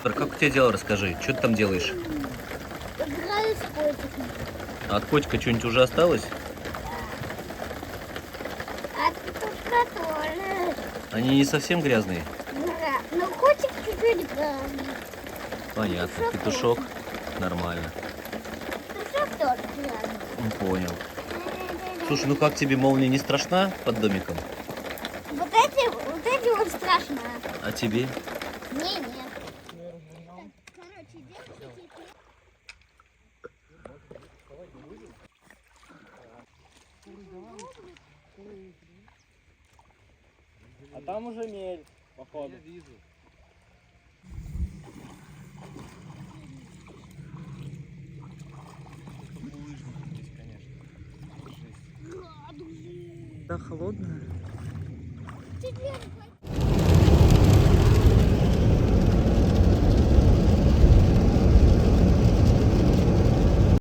Каспар, как у тебя дела, расскажи. Что ты там делаешь? Играю с котиком. А от котика что-нибудь уже осталось? А тут тоже. Они не совсем грязные? Да. Но котик чуть-чуть грязный. Понятно. Петушок? Нормально. Петушок тоже грязный. Понял. Слушай, ну как тебе молния не страшна под домиком? Вот эти вот страшно. А тебе? Не, нет. Короче, девочки, А там уже мель, походу. Я вижу. Да, холодно. Чуть ли не